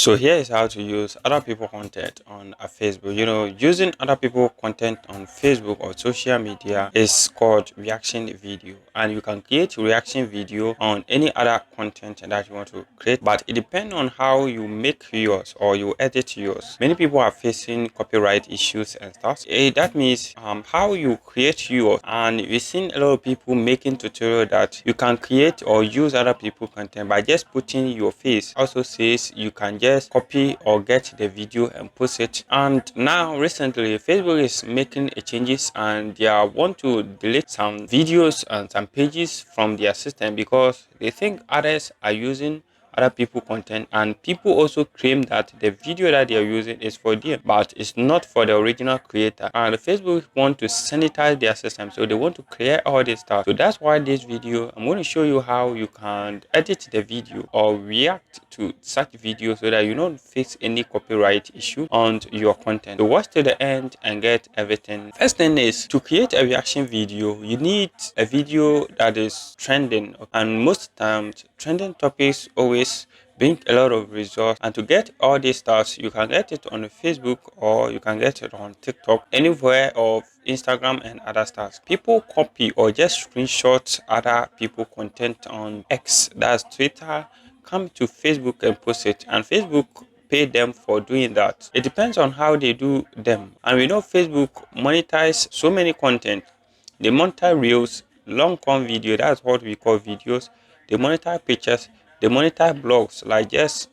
So here is how to use other people content on a Facebook. Using other people content on Facebook or social media is called reaction video, and you can create reaction video on any other content that you want to create, but it depends on how you make yours or you edit yours. Many people are facing copyright issues and stuff. That means how you create yours, and we've seen a lot of people making tutorial that you can create or use other people content by just putting your face. Also says you can just copy or get the video and post it. And now recently Facebook is making a changes, and they want to delete some videos and some pages from their system because they think others are using other people content, and people also claim that the video that they are using is for them but it's not for the original creator. And Facebook want to sanitize their system, so they want to clear all this stuff. So that's why this video I'm going to show you how you can edit the video or react to such video so that you don't face any copyright issue on your content. So watch to the end and get everything. First thing is, to create a reaction video you need a video that is trending, and most times trending topics always bring a lot of results. And to get all these stars, you can get it on Facebook or you can get it on TikTok, anywhere of Instagram and other stars. People copy or just screenshot other people content on X, that's Twitter, come to Facebook and post it, and Facebook pay them for doing that. It depends on how they do them. And we know Facebook monetize so many content. They monetize reels, long form video, that's what we call videos. They monetize pictures, they monetize blogs, like just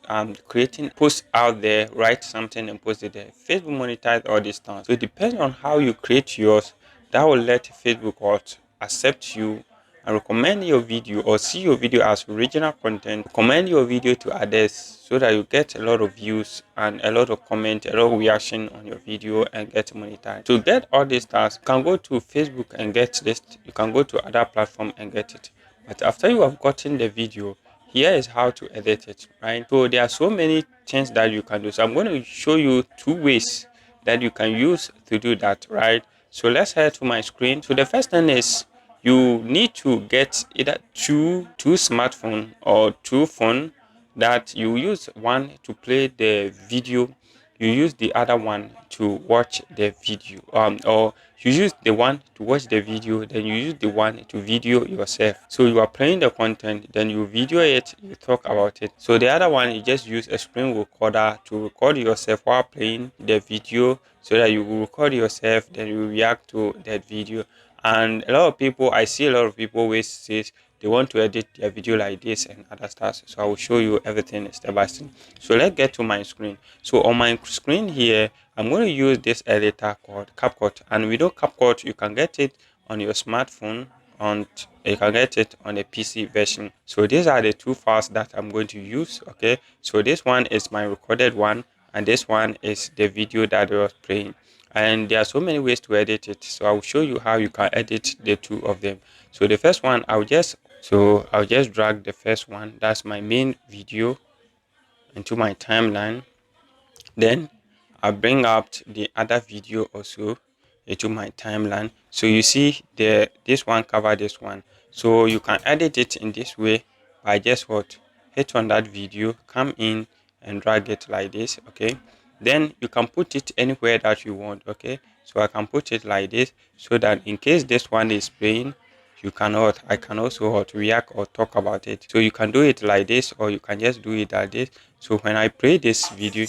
creating posts out there, write something and post it there. Facebook monetize all this stuff. So it depends on how you create yours. That will let Facebook accept you and recommend your video or see your video as original content, recommend your video to others so that you get a lot of views and a lot of comment, a lot of reaction on your video and get monetized. To get all these stars, you can go to Facebook and get this. You can go to other platform and get it. But after you have gotten the video, here is how to edit it, right? So there are so many things that you can do. So I'm going to show you two ways that you can use to do that, right? So let's head to my screen. So the first thing is, you need to get either two smartphone or two phone, that you use one to play the video, you use the other one to watch the video, or you use the one to watch the video, then you use the one to video yourself. So you are playing the content, then you video it, you talk about it. So the other one, you just use a screen recorder to record yourself while playing the video, so that you will record yourself, then you react to that video. And a lot of people, I see a lot of people always say they want to edit their video like this and other stuff. So I will show you everything step by step. So let's get to my screen. So on my screen here, I'm going to use this editor called CapCut. And with CapCut, you can get it on your smartphone, and you can get it on a PC version. So these are the two files that I'm going to use. Okay, so this one is my recorded one, and this one is the video that I was playing. And there are so many ways to edit it, so I'll show you how you can edit the two of them. So the first one, I'll just drag the first one, that's my main video, into my timeline. Then I'll bring out the other video also into my timeline. So you see this one cover this one, so you can edit it in this way by just hit on that video, come in and drag it like this. Okay, then you can put it anywhere that you want. Okay, so I can put it like this, so that in case this one is playing, I can also react or talk about it. So you can do it like this, or you can just do it like this. So when I play this video,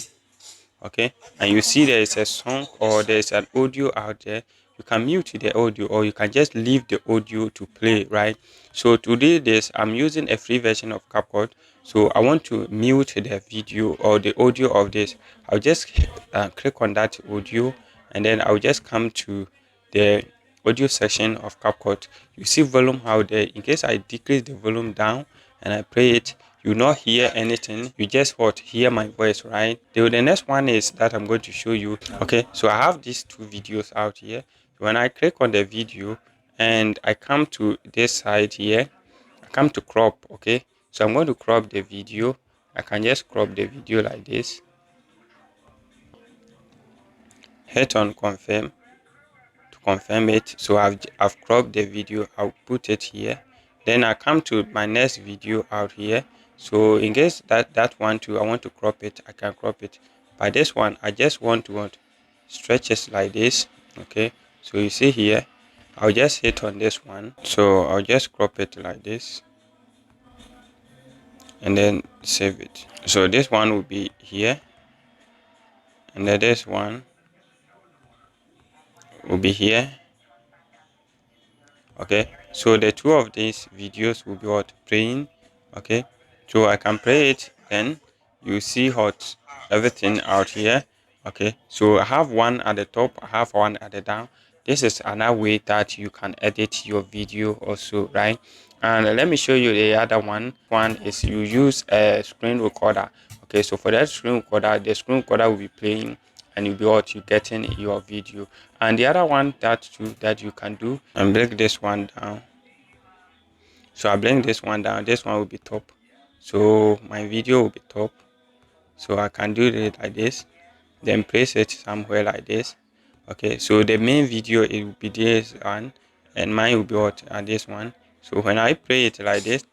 okay, and you see there is a song or there is an audio out there, you can mute the audio, or you can just leave the audio to play, right? So to do this, I'm using a free version of CapCut. So I want to mute the video or the audio of this. I'll just click on that audio, and then I'll just come to the audio section of CapCut. You see volume out there. In case I decrease the volume down and I play it, you will not hear anything. You just hear my voice, right? The next one is that I'm going to show you. Okay, so I have these two videos out here. When I click on the video and I come to this side here, I come to crop. Okay, so I'm going to crop the video. I can just crop the video like this, hit on confirm to confirm it. So I've cropped the video. I'll put it here. Then I come to my next video out here. So in case that one too, I want to crop it, I can crop it. But this one, I just want to stretch it like this. Okay, so you see here, I'll just hit on this one. So I'll just crop it like this and then save it. So this one will be here, and then this one will be here. Okay, so the two of these videos will be what playing. Okay, so I can play it, then you see what everything out here. Okay, so I have one at the top, I have one at the down. This is another way that you can edit your video also, right? And let me show you the other one is you use a screen recorder. Okay, so for that screen recorder, the screen recorder will be playing and you'll be what you getting your video. And the other one that you can do, and break this one down. So I bring this one down, this one will be top, so my video will be top. So I can do it like this, then place it somewhere like this. Okay, so the main video, it will be this one, and mine will be what at this one. So when I play it like this,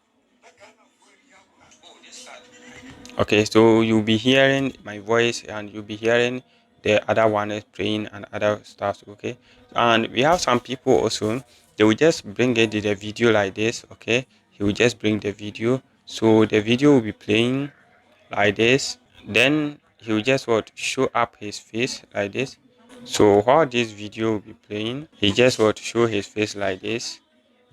okay, so you'll be hearing my voice and you'll be hearing the other one is playing and other stuff. Okay, and we have some people also, they will just bring it the video like this. Okay, he will just bring the video, so the video will be playing like this, then he will just what show up his face like this. So while this video will be playing, he just what show his face like this,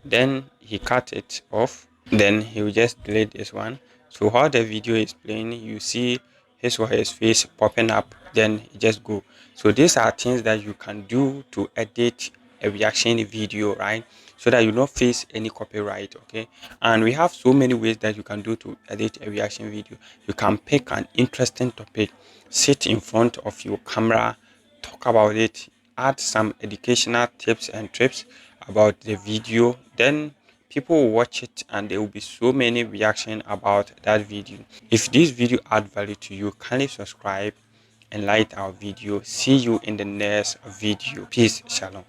then he cut it off, then he will just delete this one. So while the video is playing, you see his or his face popping up, then he just go. So these are things that you can do to edit a reaction video, right? So that you don't face any copyright. Okay, and we have so many ways that you can do to edit a reaction video. You can pick an interesting topic, sit in front of your camera, talk about it, add some educational tips and tricks about the video, then people will watch it and there will be so many reaction about that video. If this video add value to you, kindly subscribe and like our video. See you in the next video. Peace. Shalom.